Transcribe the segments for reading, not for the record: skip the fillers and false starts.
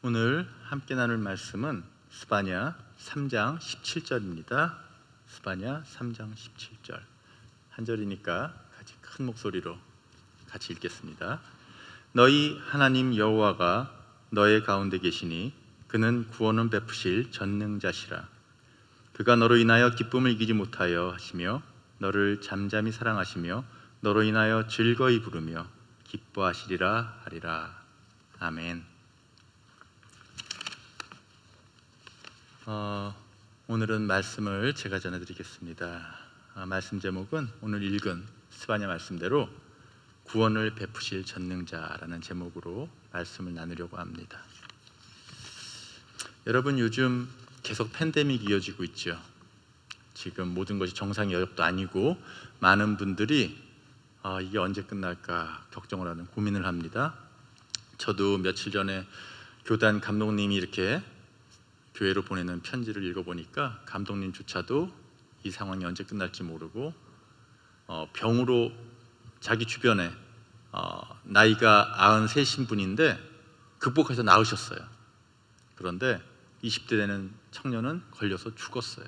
오늘 함께 나눌 말씀은 스바냐 3장 17절입니다. 스바냐 3장 17절. 한 절이니까 같이 큰 목소리로 같이 읽겠습니다. 너희 하나님 여호와가 너의 가운데 계시니 그는 구원을 베푸실 전능자시라. 그가 너로 인하여 기쁨을 이기지 못하여 하시며 너를 잠잠히 사랑하시며 너로 인하여 즐거이 부르며 기뻐하시리라 하리라. 아멘. 오늘은 말씀을 제가 전해드리겠습니다. 말씀 제목은 오늘 읽은 스바냐 말씀대로 구원을 베푸실 전능자라는 제목으로 말씀을 나누려고 합니다. 여러분, 요즘 계속 팬데믹이 이어지고 있죠. 지금 모든 것이 정상 여력도 아니고 많은 분들이 이게 언제 끝날까 걱정을 하는, 고민을 합니다. 저도 며칠 전에 교단 감독님이 이렇게 교회로 보내는 편지를 읽어보니까 감독님조차도 이 상황이 언제 끝날지 모르고 병으로 자기 주변에 나이가 93인 분인데 극복해서 나으셨어요. 그런데 20대 되는 청년은 걸려서 죽었어요.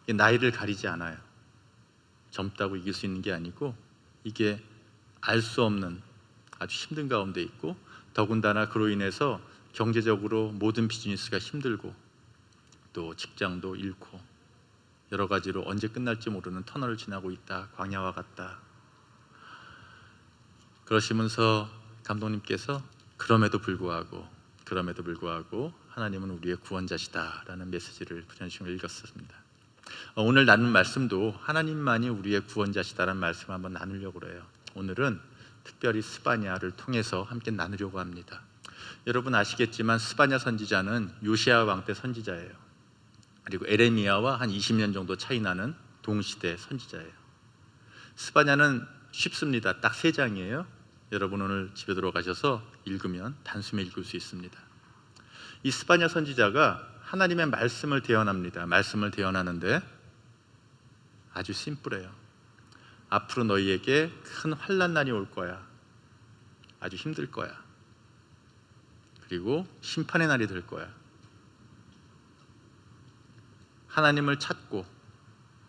이게 나이를 가리지 않아요. 젊다고 이길 수 있는 게 아니고 이게 알 수 없는 아주 힘든 가운데 있고, 더군다나 그로 인해서 경제적으로 모든 비즈니스가 힘들고 또 직장도 잃고 여러 가지로 언제 끝날지 모르는 터널을 지나고 있다. 광야와 같다. 그러시면서 감독님께서 그럼에도 불구하고 하나님은 우리의 구원자시다라는 메시지를 부전식으로 읽었습니다. 오늘 나눈 말씀도 하나님만이 우리의 구원자시다라는 말씀을 한번 나누려고 해요. 오늘은 특별히 스바냐를 통해서 함께 나누려고 합니다. 여러분 아시겠지만 스바냐 선지자는 요시야 왕 때 선지자예요. 그리고 에레미야와 한 20년 정도 차이 나는 동시대 선지자예요. 스바냐는 쉽습니다. 딱 3장이에요. 여러분 오늘 집에 들어가셔서 읽으면 단숨에 읽을 수 있습니다. 이 스바냐 선지자가 하나님의 말씀을 대언합니다. 말씀을 대언하는데 아주 심플해요. 앞으로 너희에게 큰 환난 날이 올 거야. 아주 힘들 거야. 그리고 심판의 날이 될 거야. 하나님을 찾고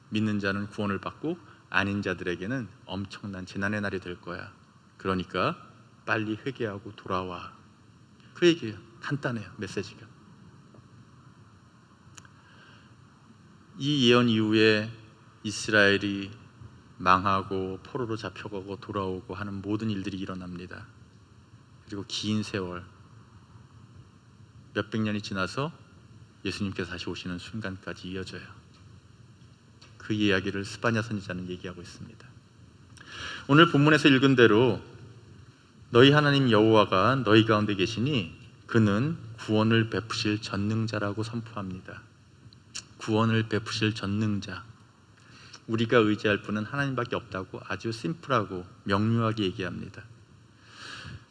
믿는 자는 구원을 받고 아닌 자들에게는 엄청난 재난의 날이 될 거야. 그러니까 빨리 회개하고 돌아와. 그 얘기예요. 간단해요, 메시지가. 이 예언 이후에 이스라엘이 망하고 포로로 잡혀가고 돌아오고 하는 모든 일들이 일어납니다. 그리고 긴 세월, 몇백 년이 지나서 예수님께서 다시 오시는 순간까지 이어져요. 그 이야기를 스바냐 선지자는 얘기하고 있습니다. 오늘 본문에서 읽은 대로 너희 하나님 여호와가 너희 가운데 계시니 그는 구원을 베푸실 전능자라고 선포합니다. 구원을 베푸실 전능자. 우리가 의지할 분은 하나님밖에 없다고 아주 심플하고 명료하게 얘기합니다.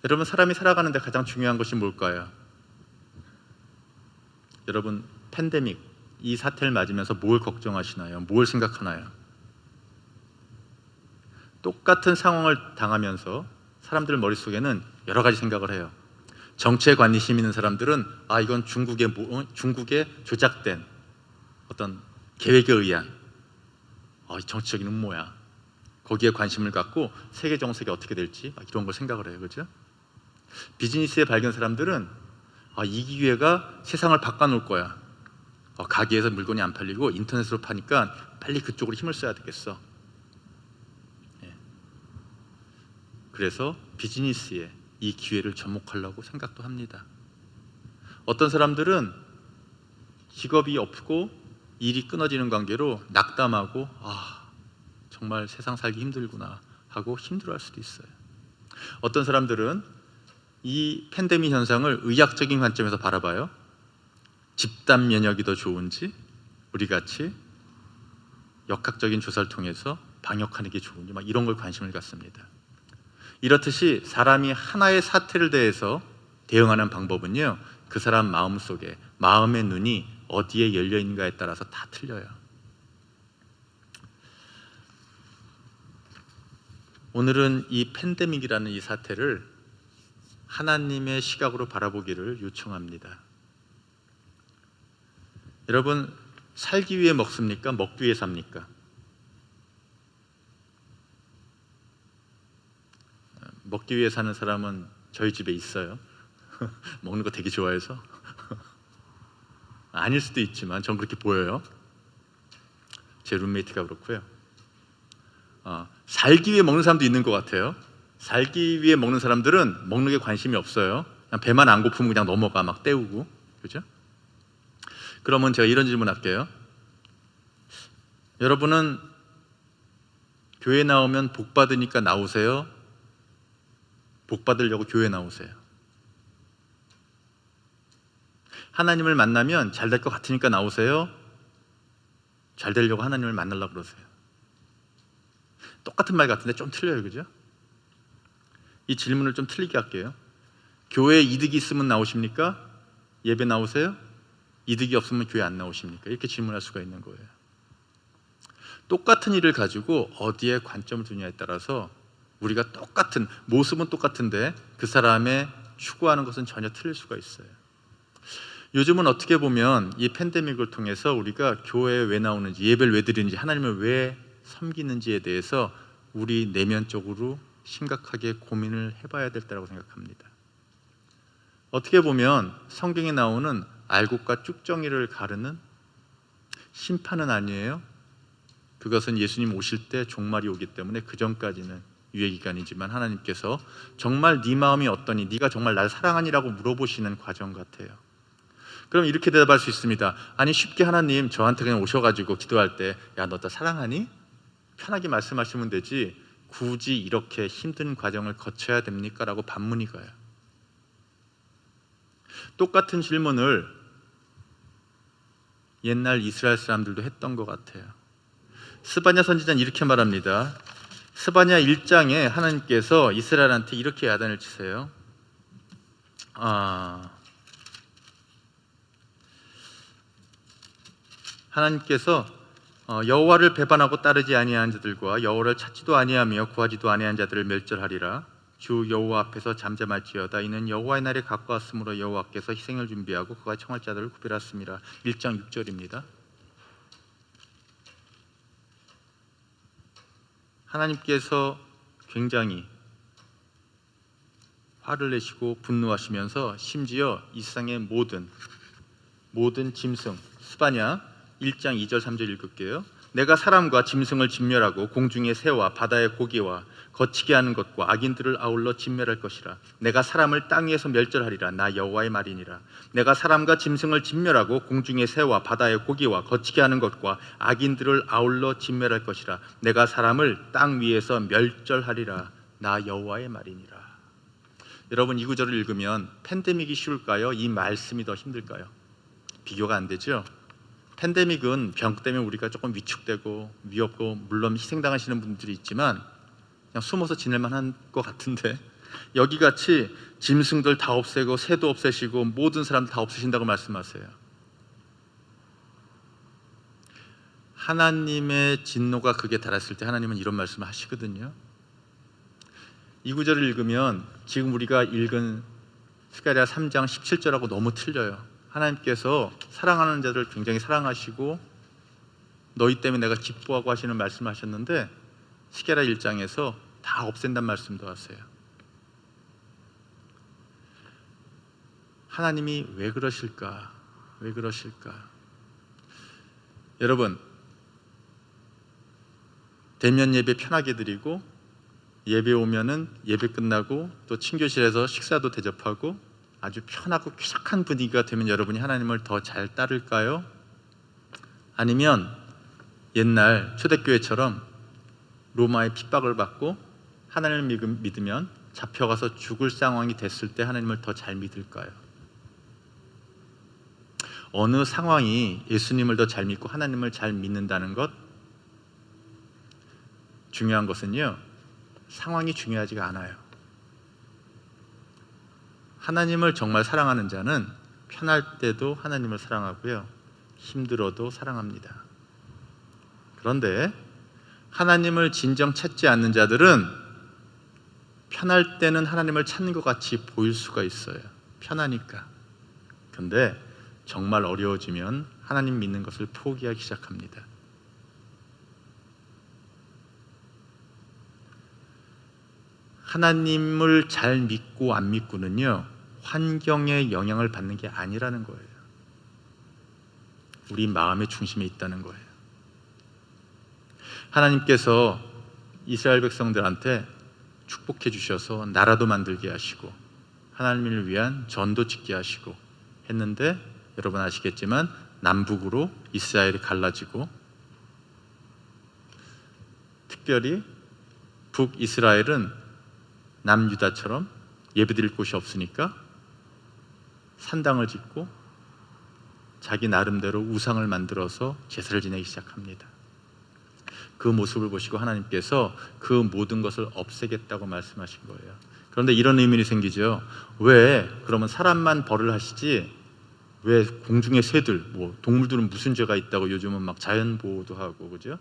여러분, 사람이 살아가는데 가장 중요한 것이 뭘까요? 여러분, 팬데믹, 이 사태를 맞으면서 뭘 걱정하시나요? 뭘 생각하나요? 똑같은 상황을 당하면서 사람들 머릿속에는 여러 가지 생각을 해요. 정치에 관심 있는 사람들은 이건 중국의 조작된 어떤 계획에 의한 정치적인 음모야. 거기에 관심을 갖고 세계 정세가 어떻게 될지 이런 걸 생각을 해요. 그렇죠? 비즈니스에 밝은 사람들은 이 기회가 세상을 바꿔놓을 거야. 가게에서 물건이 안 팔리고 인터넷으로 파니까 빨리 그쪽으로 힘을 써야 되겠어. 그래서 비즈니스에 이 기회를 접목하려고 생각도 합니다. 어떤 사람들은 직업이 없고 일이 끊어지는 관계로 낙담하고 정말 세상 살기 힘들구나 하고 힘들어할 수도 있어요. 어떤 사람들은 이 팬데믹 현상을 의학적인 관점에서 바라봐요. 집단 면역이 더 좋은지 우리같이 역학적인 조사를 통해서 방역하는 게 좋은지 이런 걸 관심을 갖습니다. 이렇듯이 사람이 하나의 사태를 대해서 대응하는 방법은요, 그 사람 마음속에, 마음의 눈이 어디에 열려있는가에 따라서 다 틀려요. 오늘은 이 팬데믹이라는 이 사태를 하나님의 시각으로 바라보기를 요청합니다. 여러분, 살기 위해 먹습니까? 먹기 위해 삽니까? 먹기 위해 사는 사람은 저희 집에 있어요. 먹는 거 되게 좋아해서. 아닐 수도 있지만 전 그렇게 보여요. 제 룸메이트가 그렇고요. 살기 위해 먹는 사람도 있는 것 같아요. 살기 위해 먹는 사람들은 먹는 게 관심이 없어요. 그냥 배만 안 고프면 그냥 넘어가 막 때우고, 그죠? 그러면 제가 이런 질문 할게요. 여러분은 교회 나오면 복 받으니까 나오세요? 복 받으려고 교회 나오세요? 하나님을 만나면 잘 될 것 같으니까 나오세요? 잘 되려고 하나님을 만나려고 그러세요? 똑같은 말 같은데 좀 틀려요, 그죠? 이 질문을 좀 틀리게 할게요. 교회에 이득이 있으면 나오십니까? 예배 나오세요? 이득이 없으면 교회 안 나오십니까? 이렇게 질문할 수가 있는 거예요. 똑같은 일을 가지고 어디에 관점을 두냐에 따라서 우리가 똑같은, 모습은 똑같은데 그 사람의 추구하는 것은 전혀 틀릴 수가 있어요. 요즘은 어떻게 보면 이 팬데믹을 통해서 우리가 교회에 왜 나오는지, 예배를 왜 드리는지, 하나님을 왜 섬기는지에 대해서 우리 내면적으로 심각하게 고민을 해봐야 될 때라고 생각합니다. 어떻게 보면 성경에 나오는 알곡과 쭉정이를 가르는 심판은 아니에요. 그것은 예수님 오실 때 종말이 오기 때문에 그 전까지는 유예기간이지만 하나님께서 정말 네 마음이 어떠니, 네가 정말 날 사랑하니라고 물어보시는 과정 같아요. 그럼 이렇게 대답할 수 있습니다. 아니, 쉽게 하나님 저한테 그냥 오셔가지고 기도할 때, 야, 너 나 사랑하니? 편하게 말씀하시면 되지 굳이 이렇게 힘든 과정을 거쳐야 됩니까? 라고 반문이 가요. 똑같은 질문을 옛날 이스라엘 사람들도 했던 것 같아요. 스바냐 선지자는 이렇게 말합니다. 스바냐 1장에 하나님께서 이스라엘한테 이렇게 야단을 치세요. 하나님께서 여호와를 배반하고 따르지 아니한 자들과 여호와를 찾지도 아니하며 구하지도 아니한 자들을 멸절하리라. 주 여호와 앞에서 잠잠할지어다. 이는 여호와의 날이 가까웠으므로 여호와께서 희생을 준비하고 그가 청할 자들을 구별하였습니다. 1장 6절입니다. 하나님께서 굉장히 화를 내시고 분노하시면서 심지어 이 세상의 모든 짐승, 스바냐 1장 2절 3절 읽을게요. 내가 사람과 짐승을 진멸하고 공중의 새와 바다의 고기와 거치게 하는 것과 악인들을 아울러 진멸할 것이라. 내가 사람을 땅 위에서 멸절하리라. 나 여호와의 말이니라. 내가 사람과 짐승을 진멸하고 공중의 새와 바다의 고기와 거치게 하는 것과 악인들을 아울러 진멸할 것이라. 내가 사람을 땅 위에서 멸절하리라. 나 여호와의 말이니라. 여러분, 이 구절을 읽으면 팬데믹이 쉬울까요? 이 말씀이 더 힘들까요? 비교가 안 되죠? 팬데믹은 병 때문에 우리가 조금 위축되고 위협고 물론 희생당하시는 분들이 있지만 그냥 숨어서 지낼 만한 것 같은데, 여기같이 짐승들 다 없애고 새도 없애시고 모든 사람들 다 없애신다고 말씀하세요. 하나님의 진노가 극에 달했을 때 하나님은 이런 말씀을 하시거든요. 이 구절을 읽으면 지금 우리가 읽은 스가랴 3장 17절하고 너무 틀려요. 하나님께서 사랑하는 자들을 굉장히 사랑하시고 너희 때문에 내가 기뻐하고 하시는 말씀을 하셨는데 스가랴 1장에서 다 없앤단 말씀도 하세요. 하나님이 왜 그러실까? 왜 그러실까? 여러분, 대면 예배 편하게 드리고 예배 오면은 예배 끝나고 또 친교실에서 식사도 대접하고 아주 편하고 쾌적한 분위기가 되면 여러분이 하나님을 더 잘 따를까요? 아니면 옛날 초대교회처럼 로마의 핍박을 받고 하나님을 믿으면 잡혀가서 죽을 상황이 됐을 때 하나님을 더 잘 믿을까요? 어느 상황이 예수님을 더 잘 믿고 하나님을 잘 믿는다는 것, 중요한 것은요, 상황이 중요하지가 않아요. 하나님을 정말 사랑하는 자는 편할 때도 하나님을 사랑하고요, 힘들어도 사랑합니다. 그런데 하나님을 진정 찾지 않는 자들은 편할 때는 하나님을 찾는 것 같이 보일 수가 있어요. 편하니까. 근데 정말 어려워지면 하나님 믿는 것을 포기하기 시작합니다. 하나님을 잘 믿고 안 믿고는요, 환경의 영향을 받는 게 아니라는 거예요. 우리 마음의 중심에 있다는 거예요. 하나님께서 이스라엘 백성들한테 축복해 주셔서 나라도 만들게 하시고 하나님을 위한 전도 짓게 하시고 했는데, 여러분 아시겠지만 남북으로 이스라엘이 갈라지고, 특별히 북이스라엘은 남유다처럼 예배드릴 곳이 없으니까 산당을 짓고 자기 나름대로 우상을 만들어서 제사를 지내기 시작합니다. 그 모습을 보시고 하나님께서 그 모든 것을 없애겠다고 말씀하신 거예요. 그런데 이런 의문이 생기죠. 왜 그러면 사람만 벌을 하시지 왜 공중의 새들, 동물들은 무슨 죄가 있다고 요즘은 막 자연 보호도 하고, 그죠?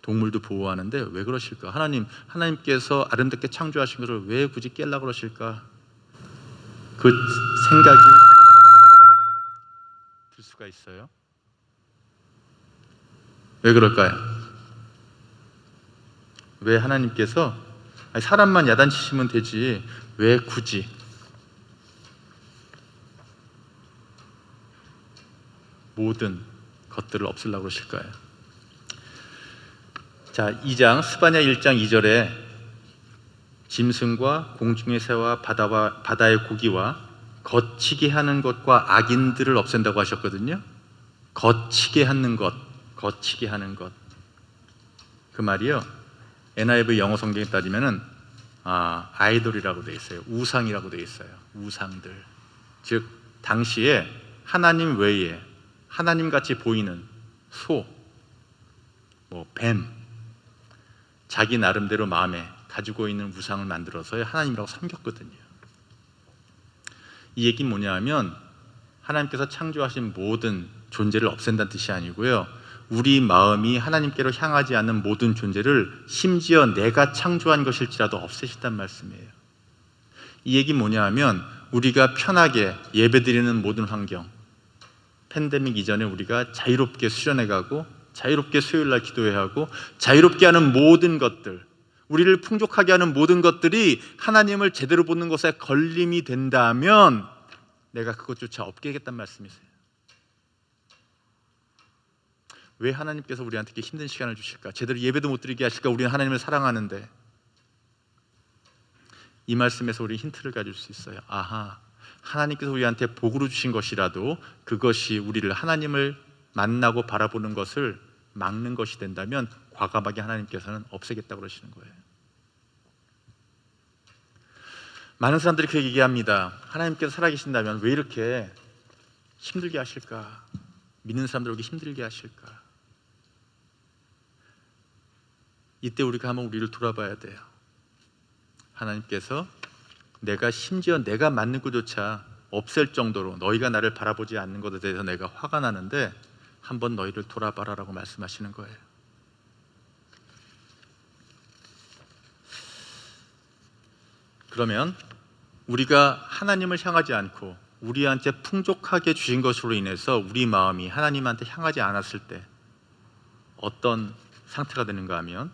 동물도 보호하는데 왜 그러실까? 하나님께서 아름답게 창조하신 것을 왜 굳이 깨려고 그러실까? 그 생각이 들 수가 있어요. 왜 그럴까요? 왜 하나님께서 사람만 야단치시면 되지 왜 굳이 모든 것들을 없애려고 그러실까요? 자, 2장 스바냐 1장 2절에 짐승과 공중의 새와 바다의 고기와 거치게 하는 것과 악인들을 없앤다고 하셨거든요. 거치게 하는 것. 그 말이요, NIV 영어 성경에 따지면은 아이돌이라고 되어 있어요. 우상이라고 되어 있어요. 우상들. 즉 당시에 하나님 외에 하나님같이 보이는 소, 뱀, 자기 나름대로 마음에 가지고 있는 우상을 만들어서 하나님이라고 섬겼거든요. 이 얘기는 뭐냐 하면 하나님께서 창조하신 모든 존재를 없앤다는 뜻이 아니고요, 우리 마음이 하나님께로 향하지 않는 모든 존재를 심지어 내가 창조한 것일지라도 없애신단 말씀이에요. 이 얘기는 뭐냐 하면 우리가 편하게 예배드리는 모든 환경, 팬데믹 이전에 우리가 자유롭게 수련해가고 자유롭게 수요일날 기도해야 하고 자유롭게 하는 모든 것들, 우리를 풍족하게 하는 모든 것들이 하나님을 제대로 보는 것에 걸림이 된다면 내가 그것조차 없게 하겠단 말씀이세요. 왜 하나님께서 우리한테 이렇게 힘든 시간을 주실까? 제대로 예배도 못 드리게 하실까? 우리는 하나님을 사랑하는데. 이 말씀에서 우리 힌트를 가질 수 있어요. 하나님께서 우리한테 복으로 주신 것이라도 그것이 우리를 하나님을 만나고 바라보는 것을 막는 것이 된다면 과감하게 하나님께서는 없애겠다고 그러시는 거예요. 많은 사람들이 그렇게 얘기합니다. 하나님께서 살아계신다면 왜 이렇게 힘들게 하실까? 믿는 사람들에게 힘들게 하실까? 이때 우리가 한번 우리를 돌아봐야 돼요. 하나님께서 심지어 내가 맞는 것조차 없앨 정도로 너희가 나를 바라보지 않는 것에 대해서 내가 화가 나는데 한번 너희를 돌아봐라라고 말씀하시는 거예요. 그러면 우리가 하나님을 향하지 않고 우리한테 풍족하게 주신 것으로 인해서 우리 마음이 하나님한테 향하지 않았을 때 어떤 상태가 되는가 하면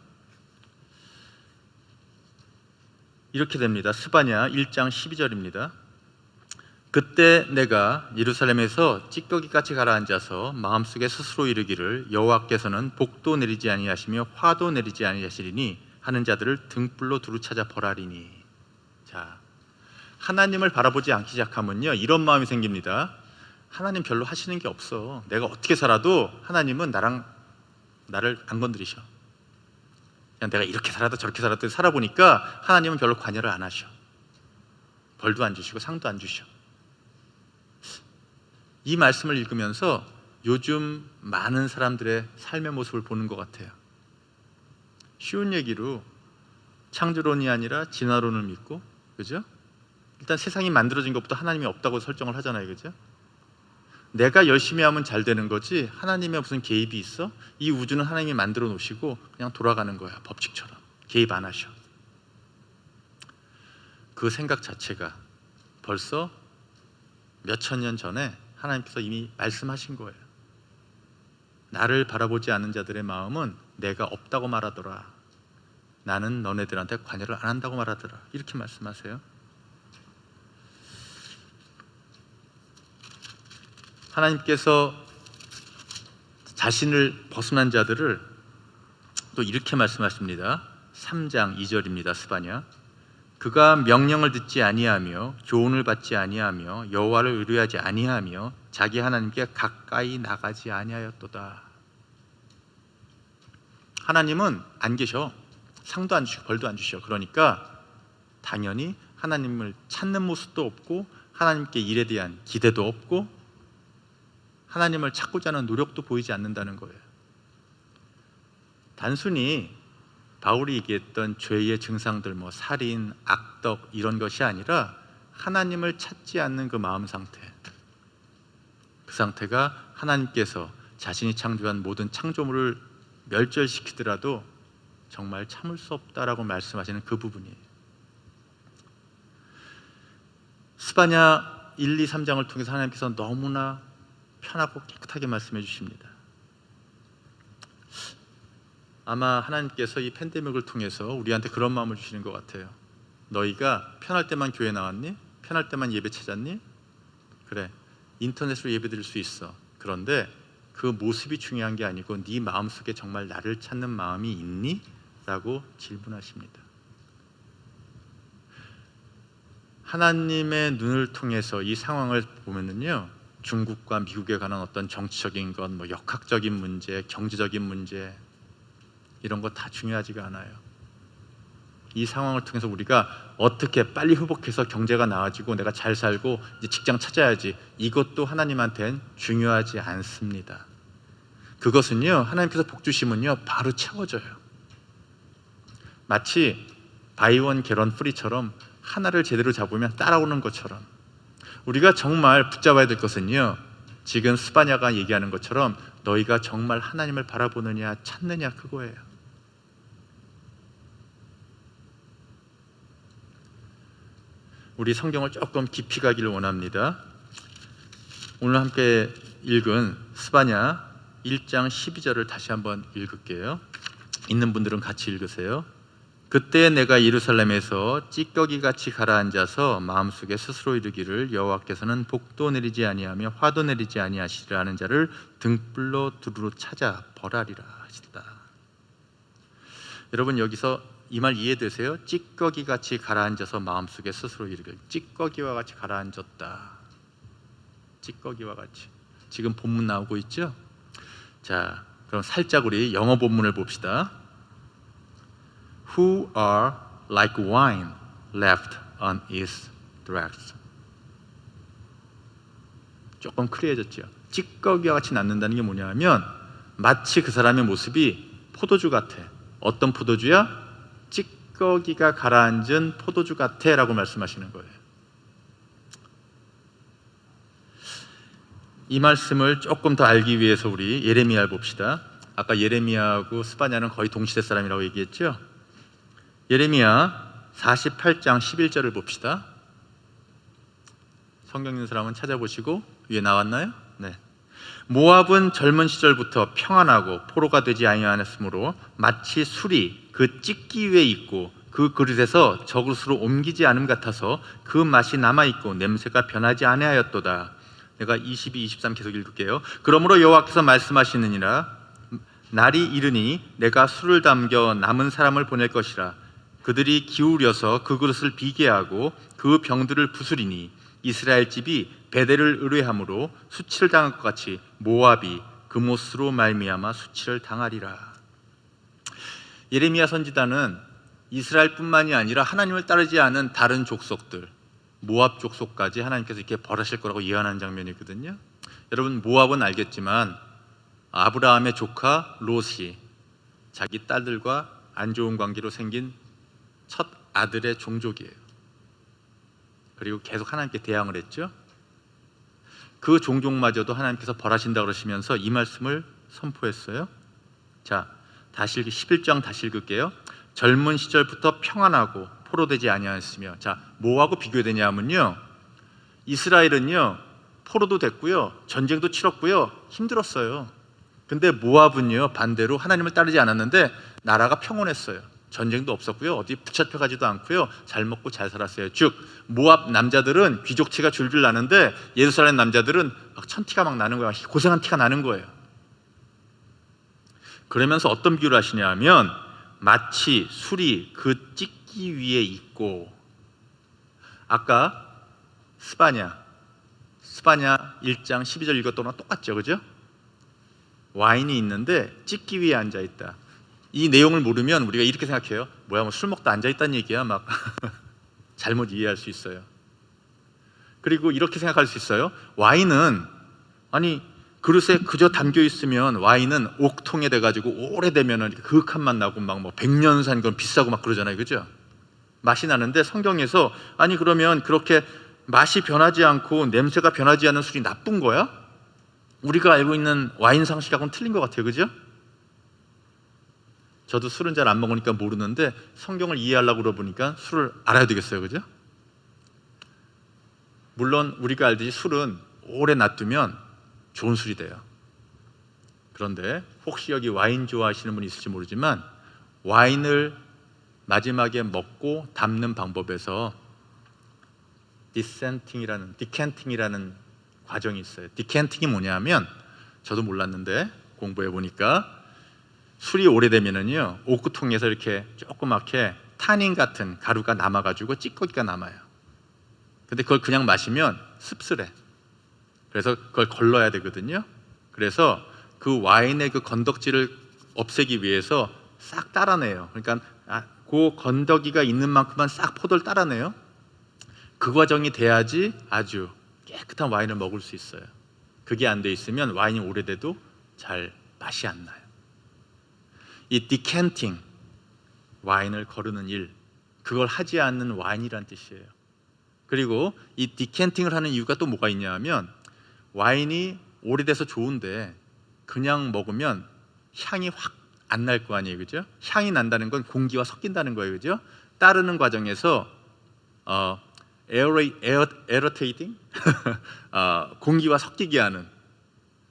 이렇게 됩니다. 스바냐 1장 12절입니다. 그때 내가 예루살렘에서 찌꺼기같이 가라앉아서 마음속에 스스로 이르기를 여호와께서는 복도 내리지 아니하시며 화도 내리지 아니하시리니 하는 자들을 등불로 두루 찾아 벌하리니. 자, 하나님을 바라보지 않기 시작하면요, 이런 마음이 생깁니다. 하나님 별로 하시는 게 없어. 내가 어떻게 살아도 하나님은 나를 안 건드리셔. 그냥 내가 이렇게 살아도 저렇게 살아도 살아보니까 하나님은 별로 관여를 안 하셔. 벌도 안 주시고 상도 안 주셔. 이 말씀을 읽으면서 요즘 많은 사람들의 삶의 모습을 보는 것 같아요. 쉬운 얘기로 창조론이 아니라 진화론을 믿고, 그죠? 일단 세상이 만들어진 것부터 하나님이 없다고 설정을 하잖아요, 그죠? 내가 열심히 하면 잘 되는 거지 하나님의 무슨 개입이 있어? 이 우주는 하나님이 만들어 놓으시고 그냥 돌아가는 거야, 법칙처럼. 개입 안 하셔. 그 생각 자체가 벌써 몇천 년 전에 하나님께서 이미 말씀하신 거예요. 나를 바라보지 않는 자들의 마음은 내가 없다고 말하더라. 나는 너네들한테 관여를 안 한다고 말하더라. 이렇게 말씀하세요. 하나님께서 자신을 벗어난 자들을 또 이렇게 말씀하십니다. 3장 2절입니다. 스바냐, 그가 명령을 듣지 아니하며 교훈을 받지 아니하며 여호와를 의뢰하지 아니하며 자기 하나님께 가까이 나가지 아니하였도다. 하나님은 안 계셔. 상도 안 주시고 벌도 안 주셔. 그러니까 당연히 하나님을 찾는 모습도 없고 하나님께 일에 대한 기대도 없고 하나님을 찾고자 하는 노력도 보이지 않는다는 거예요. 단순히 바울이 얘기했던 죄의 증상들, 살인, 악덕 이런 것이 아니라 하나님을 찾지 않는 그 마음 상태, 그 상태가 하나님께서 자신이 창조한 모든 창조물을 멸절시키더라도 정말 참을 수 없다라고 말씀하시는 그 부분이에요. 스바냐 1, 2, 3장을 통해서 하나님께서 너무나 편하고 깨끗하게 말씀해 주십니다. 아마 하나님께서 이 팬데믹을 통해서 우리한테 그런 마음을 주시는 것 같아요. 너희가 편할 때만 교회 나왔니? 편할 때만 예배 찾았니? 그래, 인터넷으로 예배 드릴 수 있어. 그런데 그 모습이 중요한 게 아니고 네 마음속에 정말 나를 찾는 마음이 있니? 라고 질문하십니다. 하나님의 눈을 통해서 이 상황을 보면은요, 중국과 미국에 관한 어떤 정치적인 것, 역학적인 문제, 경제적인 문제 이런 거 다 중요하지가 않아요. 이 상황을 통해서 우리가 어떻게 빨리 회복해서 경제가 나아지고 내가 잘 살고 이제 직장 찾아야지, 이것도 하나님한테는 중요하지 않습니다. 그것은요, 하나님께서 복 주시면요 바로 채워져요. 마치 바이원 게런 뿌리처럼 하나를 제대로 잡으면 따라오는 것처럼 우리가 정말 붙잡아야 될 것은요, 지금 스바냐가 얘기하는 것처럼 너희가 정말 하나님을 바라보느냐 찾느냐, 그거예요. 우리 성경을 조금 깊이 가기를 원합니다. 오늘 함께 읽은 스바냐 1장 12절을 다시 한번 읽을게요. 있는 분들은 같이 읽으세요. 그때 내가 예루살렘에서 찌꺼기같이 가라앉아서 마음속에 스스로 이르기를 여호와께서는 복도 내리지 아니하며 화도 내리지 아니하시리라 하는 자를 등불로 두루로 찾아 벌하리라 하시다. 여러분, 여기서 이 말 이해되세요? 찌꺼기같이 가라앉아서 마음속에 스스로 이르기를. 찌꺼기와 같이 가라앉았다. 찌꺼기와 같이. 지금 본문 나오고 있죠? 자, 그럼 살짝 우리 영어 본문을 봅시다. Who are like wine left on its dregs. 조금 크리해졌죠. 찌꺼기와 같이 낳는다는 게 뭐냐면 마치 그 사람의 모습이 포도주 같아. 어떤 포도주야? 찌꺼기가 가라앉은 포도주 같아 라고 말씀하시는 거예요. 이 말씀을 조금 더 알기 위해서 우리 예레미야를 봅시다. 아까 예레미야하고 스바냐는 거의 동시대 사람이라고 얘기했죠. 예레미야 48장 11절을 봅시다. 성경 있는 사람은 찾아보시고. 위에 나왔나요? 네. 모압은 젊은 시절부터 평안하고 포로가 되지 아니하였으므로 마치 술이 그 찢기 위에 있고 그 그릇에서 저그릇으로 옮기지 않음 같아서 그 맛이 남아있고 냄새가 변하지 아니하였도다. 내가 22, 23 계속 읽을게요. 그러므로 여호와께서 말씀하시느니라. 날이 이르니 내가 술을 담겨 남은 사람을 보낼 것이라. 그들이 기울여서 그 그릇을 비게 하고 그 병들을 부수리니 이스라엘 집이 베델을 의뢰함으로 수치를 당할 것 같이 모압이 그못으로 말미암아 수치를 당하리라. 예레미야 선지자는 이스라엘뿐만이 아니라 하나님을 따르지 않은 다른 족속들, 모압 족속까지 하나님께서 이렇게 벌하실 거라고 예언하는 장면이거든요. 여러분, 모압은 알겠지만 아브라함의 조카 롯이 자기 딸들과 안 좋은 관계로 생긴 첫 아들의 종족이에요. 그리고 계속 하나님께 대항을 했죠. 그 종족마저도 하나님께서 벌하신다 그러시면서 이 말씀을 선포했어요. 자, 다시 11장 다시 읽을게요. 젊은 시절부터 평안하고 포로되지 아니하였으며. 자, 뭐하고 비교되냐면요, 이스라엘은요 포로도 됐고요, 전쟁도 치렀고요, 힘들었어요. 근데 모압은요 반대로 하나님을 따르지 않았는데 나라가 평온했어요. 전쟁도 없었고요, 어디 붙잡혀가지도 않고요, 잘 먹고 잘 살았어요. 즉 모압 남자들은 귀족티가 줄줄 나는데 예루살렘 남자들은 막 천티가 막 나는 거야. 고생한 티가 나는 거예요. 그러면서 어떤 비유를 하시냐 하면, 마치 술이 그 찢기 위에 있고, 아까 스바냐 1장 12절 읽었던 거랑 똑같죠, 그죠? 와인이 있는데 찢기 위에 앉아 있다. 이 내용을 모르면 우리가 이렇게 생각해요. 뭐야, 뭐 술 먹다 앉아 있다는 얘기야, 막 잘못 이해할 수 있어요. 그리고 이렇게 생각할 수 있어요. 와인은, 아니 그릇에 그저 담겨 있으면 와인은 옥통에 돼 가지고 오래되면은 그윽한 맛 나고 막 뭐 100년 산 건 비싸고 막 그러잖아요, 그죠? 맛이 나는데 성경에서, 아니 그러면 그렇게 맛이 변하지 않고 냄새가 변하지 않는 술이 나쁜 거야? 우리가 알고 있는 와인 상식하고는 틀린 것 같아요, 그죠? 저도 술은 잘 안 먹으니까 모르는데 성경을 이해하려고 그러보니까 술을 알아야 되겠어요, 그죠? 물론 우리가 알듯이 술은 오래 놔두면 좋은 술이 돼요. 그런데 혹시 여기 와인 좋아하시는 분이 있을지 모르지만, 와인을 마지막에 먹고 담는 방법에서 디캔팅이라는 과정이 있어요. 디캔팅이 뭐냐면, 저도 몰랐는데 공부해 보니까 술이 오래되면은요 오크통에서 이렇게 조그맣게 타닌 같은 가루가 남아가지고 찌꺼기가 남아요. 근데 그걸 그냥 마시면 씁쓸해. 그래서 그걸 걸러야 되거든요. 그래서 그 와인의 그 건덕지를 없애기 위해서 싹 따라내요. 그러니까 그 건더기가 있는 만큼만 싹 포도를 따라내요. 그 과정이 돼야지 아주 깨끗한 와인을 먹을 수 있어요. 그게 안 돼 있으면 와인이 오래돼도 잘 맛이 안 나요. 이 디캔팅, 와인을 거르는 일, 그걸 하지 않는 와인이란 뜻이에요. 그리고 이 디캔팅을 하는 이유가 또 뭐가 있냐면, 와인이 오래돼서 좋은데 그냥 먹으면 향이 확 안 날 거 아니에요, 그죠? 향이 난다는 건 공기와 섞인다는 거예요, 그죠? 따르는 과정에서 에어테이팅 공기와 섞이게 하는,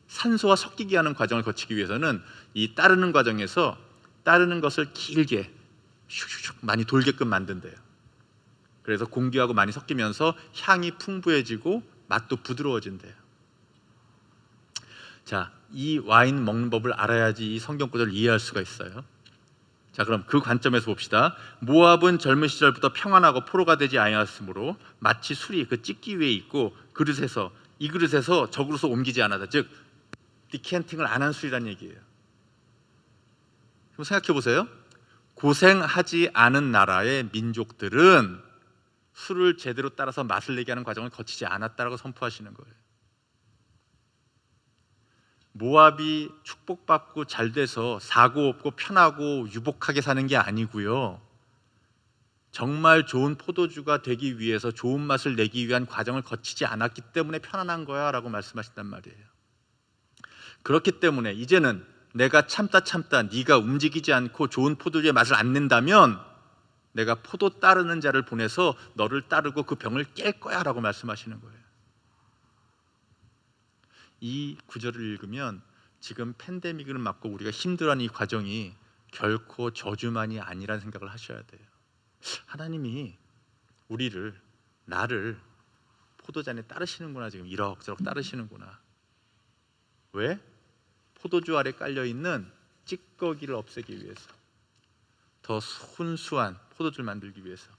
산소와 섞이게 하는 과정을 거치기 위해서는 이 따르는 과정에서 따르는 것을 길게 슉슉슉 많이 돌게끔 만든대요. 그래서 공기하고 많이 섞이면서 향이 풍부해지고 맛도 부드러워진대요. 자, 이 와인 먹는 법을 알아야지 이 성경 구절을 이해할 수가 있어요. 자, 그럼 그 관점에서 봅시다. 모압은 젊은 시절부터 평안하고 포로가 되지 아니하였으므로 마치 술이 그 찢기 위에 있고 이 그릇에서 저 그릇으로 옮기지 않았다. 즉 디캔팅을 안 한 술이란 얘기예요. 그럼 생각해 보세요. 고생하지 않은 나라의 민족들은 술을 제대로 따라서 맛을 내게 하는 과정을 거치지 않았다라고 선포하시는 거예요. 모압이 축복받고 잘 돼서 사고 없고 편하고 유복하게 사는 게 아니고요, 정말 좋은 포도주가 되기 위해서 좋은 맛을 내기 위한 과정을 거치지 않았기 때문에 편안한 거야 라고 말씀하신단 말이에요. 그렇기 때문에 이제는 내가 참다 네가 움직이지 않고 좋은 포도주의 맛을 안 낸다면 내가 포도 따르는 자를 보내서 너를 따르고 그 병을 깰 거야 라고 말씀하시는 거예요. 이 구절을 읽으면 지금 팬데믹을 맞고 우리가 힘들어하는 이 과정이 결코 저주만이 아니라는 생각을 하셔야 돼요. 하나님이 나를 포도잔에 따르시는구나, 지금 이럭저럭 따르시는구나. 왜? 포도주 아래 깔려있는 찌꺼기를 없애기 위해서, 더 순수한 포도주를 만들기 위해서.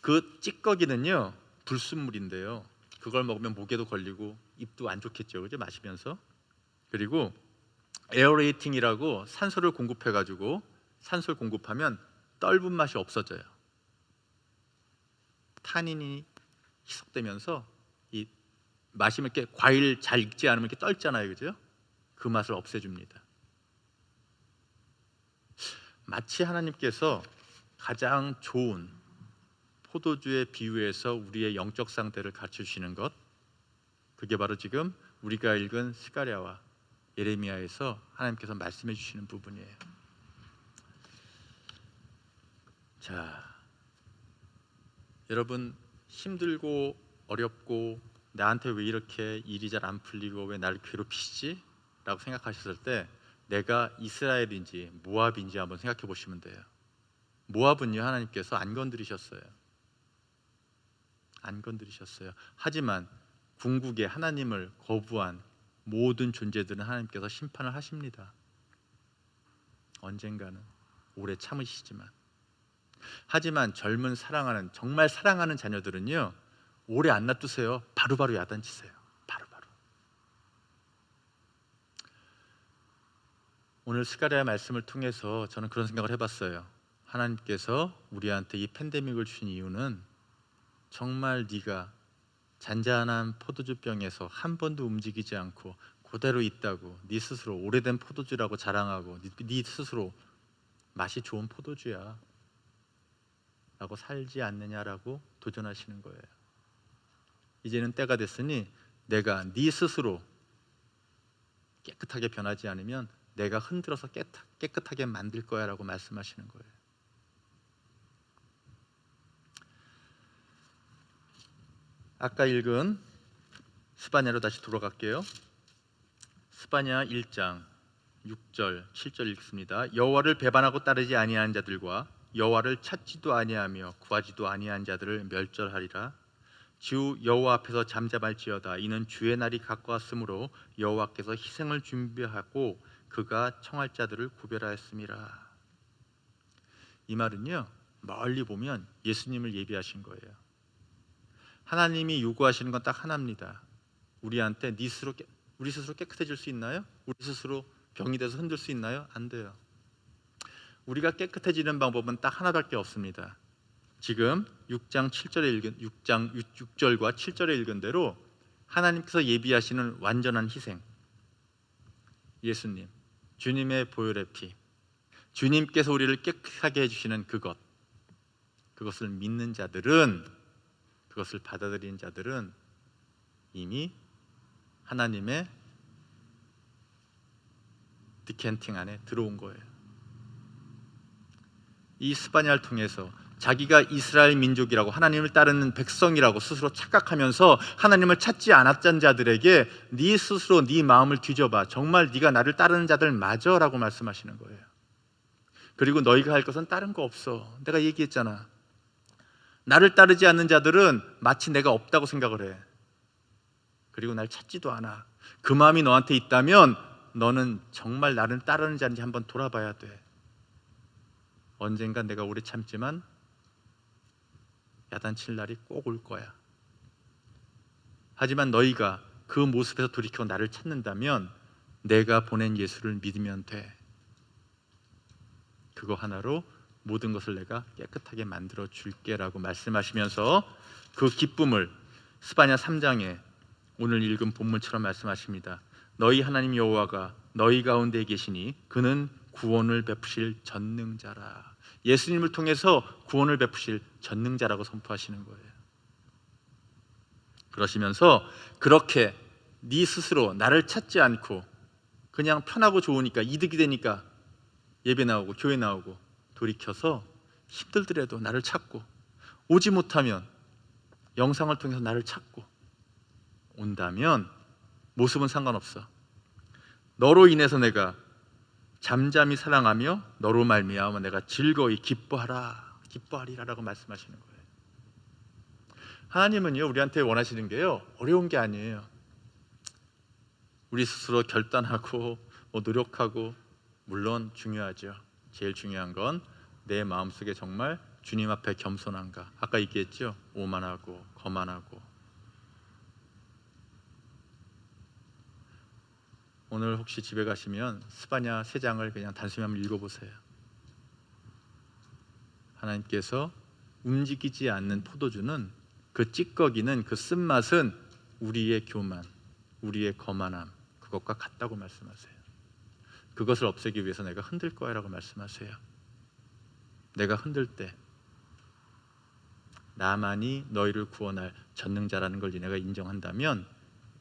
그 찌꺼기는요 불순물인데요, 그걸 먹으면 목에도 걸리고 입도 안 좋겠죠, 그죠? 마시면서. 그리고 에어레이팅이라고 산소를 공급해가지고 산소를 공급하면 떫은 맛이 없어져요. 타닌이 희석되면서 이 마시면 이렇게 과일 잘 익지 않으면 이렇게 떫잖아요, 그죠? 그 맛을 없애줍니다. 마치 하나님께서 가장 좋은 포도주에 비유해서 우리의 영적 상태를 가르쳐 주시는 것, 그게 바로 지금 우리가 읽은 스가랴와 예레미야에서 하나님께서 말씀해 주시는 부분이에요. 자, 여러분 힘들고 어렵고 나한테 왜 이렇게 일이 잘 안 풀리고 왜 나를 괴롭히시지? 라고 생각하셨을 때 내가 이스라엘인지 모압인지 한번 생각해 보시면 돼요. 모압은요, 하나님께서 안 건드리셨어요. 안 건드리셨어요. 하지만 궁극에 하나님을 거부한 모든 존재들은 하나님께서 심판을 하십니다. 언젠가는. 오래 참으시지만. 하지만 젊은 사랑하는, 정말 사랑하는 자녀들은요, 오래 안 놔두세요. 바로바로 야단치세요. 바로바로. 오늘 스가랴 말씀을 통해서 저는 그런 생각을 해봤어요. 하나님께서 우리한테 이 팬데믹을 주신 이유는 정말 네가 잔잔한 포도주병에서 한 번도 움직이지 않고 그대로 있다고, 네 스스로 오래된 포도주라고 자랑하고 네 스스로 맛이 좋은 포도주야 라고 살지 않느냐라고 도전하시는 거예요. 이제는 때가 됐으니 내가 네 스스로 깨끗하게 변하지 않으면 내가 흔들어서 깨끗하게 만들 거야 라고 말씀하시는 거예요. 아까 읽은 스바냐로 다시 돌아갈게요. 스바냐 1장 6절 7절 읽습니다. 여호와를 배반하고 따르지 아니한 자들과 여호와를 찾지도 아니하며 구하지도 아니한 자들을 멸절하리라. 주 여호와 앞에서 잠잠할지어다. 이는 주의 날이 가까웠으므로 여호와께서 희생을 준비하고 그가 청할 자들을 구별하였음이라. 이 말은요, 멀리 보면 예수님을 예비하신 거예요. 하나님이 요구하시는 건 딱 하나입니다. 우리한테 우리 스스로 깨끗해질 수 있나요? 우리 스스로 병이 돼서 흔들 수 있나요? 안 돼요. 우리가 깨끗해지는 방법은 딱 하나밖에 없습니다. 지금 6절과 7절에 읽은 대로 하나님께서 예비하시는 완전한 희생, 예수님, 주님의 보혈의 피, 주님께서 우리를 깨끗하게 해주시는 그것을 믿는 자들은, 그것을 받아들이는 자들은 이미 하나님의 디켄팅 안에 들어온 거예요. 이 스바냐를 통해서 자기가 이스라엘 민족이라고 하나님을 따르는 백성이라고 스스로 착각하면서 하나님을 찾지 않았던 자들에게 네 스스로 네 마음을 뒤져봐. 정말 네가 나를 따르는 자들 맞아 라고 말씀하시는 거예요. 그리고 너희가 할 것은 다른 거 없어. 내가 얘기했잖아. 나를 따르지 않는 자들은 마치 내가 없다고 생각을 해. 그리고 날 찾지도 않아. 그 마음이 너한테 있다면 너는 정말 나를 따르는 자인지 한번 돌아봐야 돼. 언젠가 내가 오래 참지만 야단칠 날이 꼭 올 거야. 하지만 너희가 그 모습에서 돌이켜 나를 찾는다면 내가 보낸 예수를 믿으면 돼. 그거 하나로 모든 것을 내가 깨끗하게 만들어 줄게 라고 말씀하시면서 그 기쁨을 스바냐 3장에 오늘 읽은 본문처럼 말씀하십니다. 너희 하나님 여호와가 너희 가운데 계시니 그는 구원을 베푸실 전능자라. 예수님을 통해서 구원을 베푸실 전능자라고 선포하시는 거예요. 그러시면서 그렇게 네 스스로 나를 찾지 않고 그냥 편하고 좋으니까 이득이 되니까 예배 나오고 교회 나오고 돌이켜서 힘들더라도 나를 찾고, 오지 못하면 영상을 통해서 나를 찾고 온다면 모습은 상관없어. 너로 인해서 내가 잠잠히 사랑하며 너로 말미암아 내가 즐거이 기뻐하리라라고 말씀하시는 거예요. 하나님은요, 우리한테 원하시는 게요, 어려운 게 아니에요. 우리 스스로 결단하고 노력하고 물론 중요하죠. 제일 중요한 건 내 마음속에 정말 주님 앞에 겸손한가. 아까 얘기했죠. 오만하고 거만하고. 오늘 혹시 집에 가시면 스바냐 3장을 그냥 단순히 한번 읽어보세요. 하나님께서 움직이지 않는 포도주는, 그 찌꺼기는, 그 쓴맛은 우리의 교만, 우리의 거만함, 그것과 같다고 말씀하세요. 그것을 없애기 위해서 내가 흔들 거야 라고 말씀하세요. 내가 흔들 때 나만이 너희를 구원할 전능자라는 걸 내가 인정한다면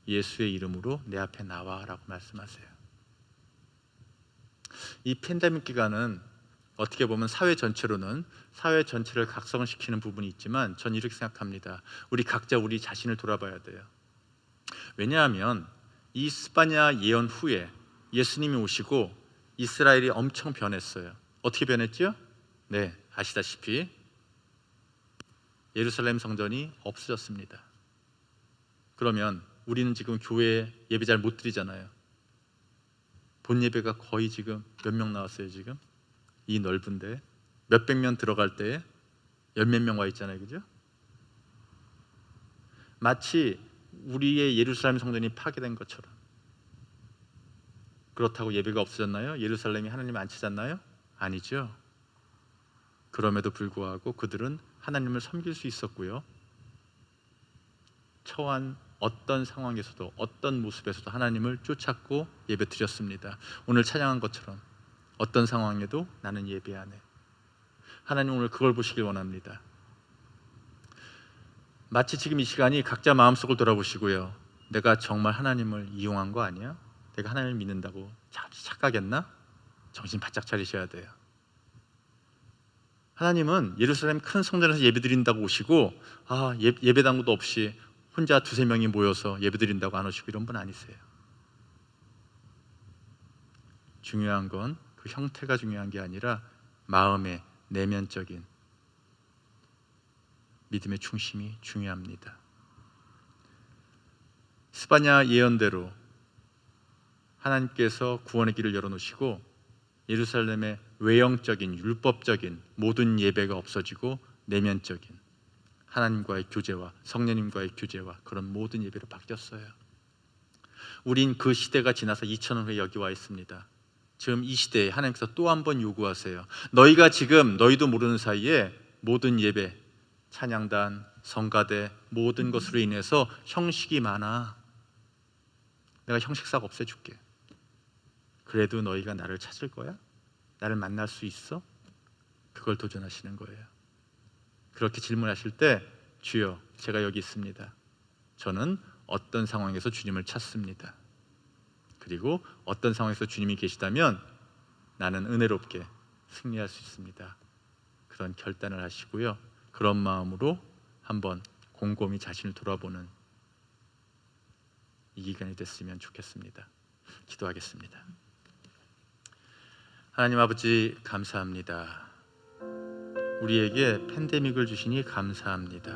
예수의 이름으로 내 앞에 나와 라고 말씀하세요. 이 팬데믹 기간은 어떻게 보면 사회 전체로는 사회 전체를 각성시키는 부분이 있지만 전 이렇게 생각합니다. 우리 각자 우리 자신을 돌아봐야 돼요. 왜냐하면 이 스바냐 예언 후에 예수님이 오시고 이스라엘이 엄청 변했어요. 어떻게 변했죠? 네, 아시다시피 예루살렘 성전이 없어졌습니다. 그러면 우리는 지금 교회에 예배 잘 못 드리잖아요. 본 예배가 거의 지금 몇 명 나왔어요? 지금 이 넓은데 몇백 명 들어갈 때에 열 몇 명 와 있잖아요, 그죠? 마치 우리의 예루살렘 성전이 파괴된 것처럼. 그렇다고 예배가 없어졌나요? 예루살렘이 하나님 안 찾았나요? 아니죠. 그럼에도 불구하고 그들은 하나님을 섬길 수 있었고요. 처한 어떤 상황에서도 어떤 모습에서도 하나님을 쫓았고 예배 드렸습니다. 오늘 찬양한 것처럼 어떤 상황에도 나는 예배하네. 하나님 오늘 그걸 보시길 원합니다. 마치 지금 이 시간이 각자 마음속을 돌아보시고요. 내가 정말 하나님을 이용한 거 아니야? 내가 하나님을 믿는다고 착각했나? 정신 바짝 차리셔야 돼요. 하나님은 예루살렘 큰 성전에서 예배드린다고 오시고 예배당도 없이 혼자 두세 명이 모여서 예배드린다고 안 오시고 이런 분 아니세요. 중요한 건 그 형태가 중요한 게 아니라 마음의 내면적인 믿음의 중심이 중요합니다. 스바냐 예언대로 하나님께서 구원의 길을 열어놓으시고 예루살렘의 외형적인 율법적인 모든 예배가 없어지고 내면적인 하나님과의 교제와 성령님과의 교제와 그런 모든 예배로 바뀌었어요. 우린 그 시대가 지나서 2000년 후에 여기 와 있습니다. 지금 이 시대에 하나님께서 또 한 번 요구하세요. 너희가 지금 너희도 모르는 사이에 모든 예배, 찬양단, 성가대 모든 것으로 인해서 형식이 많아. 내가 형식사가 없애줄게. 그래도 너희가 나를 찾을 거야? 나를 만날 수 있어? 그걸 도전하시는 거예요. 그렇게 질문하실 때 주여 제가 여기 있습니다. 저는 어떤 상황에서 주님을 찾습니다. 그리고 어떤 상황에서 주님이 계시다면 나는 은혜롭게 승리할 수 있습니다. 그런 결단을 하시고요. 그런 마음으로 한번 곰곰이 자신을 돌아보는 이 기간이 됐으면 좋겠습니다. 기도하겠습니다. 하나님 아버지 감사합니다. 우리에게 팬데믹을 주시니 감사합니다.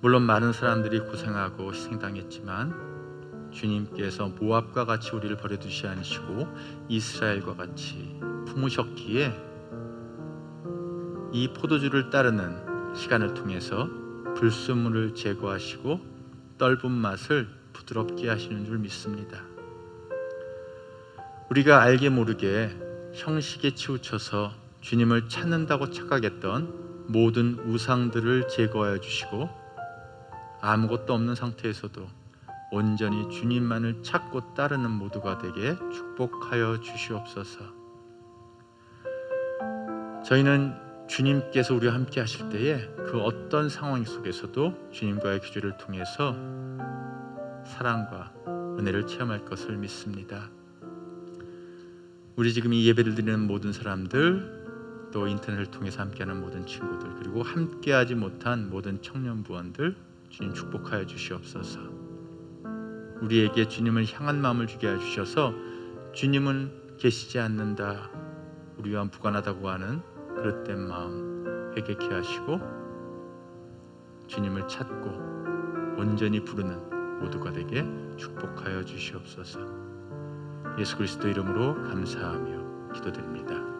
물론 많은 사람들이 고생하고 희생당했지만 주님께서 모압과 같이 우리를 버려두지 않으시고 이스라엘과 같이 품으셨기에 이 포도주를 따르는 시간을 통해서 불순물을 제거하시고 떫은 맛을 부드럽게 하시는 줄 믿습니다. 우리가 알게 모르게 형식에 치우쳐서 주님을 찾는다고 착각했던 모든 우상들을 제거하여 주시고 아무것도 없는 상태에서도 온전히 주님만을 찾고 따르는 모두가 되게 축복하여 주시옵소서. 저희는 주님께서 우리와 함께 하실 때에 그 어떤 상황 속에서도 주님과의 교제를 통해서 사랑과 은혜를 체험할 것을 믿습니다. 우리 지금 이 예배를 드리는 모든 사람들, 또 인터넷을 통해서 함께하는 모든 친구들, 그리고 함께하지 못한 모든 청년부원들 주님 축복하여 주시옵소서. 우리에게 주님을 향한 마음을 주게 해주셔서 주님은 계시지 않는다, 우리와 무관하다고 하는 그릇된 마음 회개케 하시고 주님을 찾고 온전히 부르는 모두가 되게 축복하여 주시옵소서. 예수 그리스도 이름으로 감사하며 기도드립니다.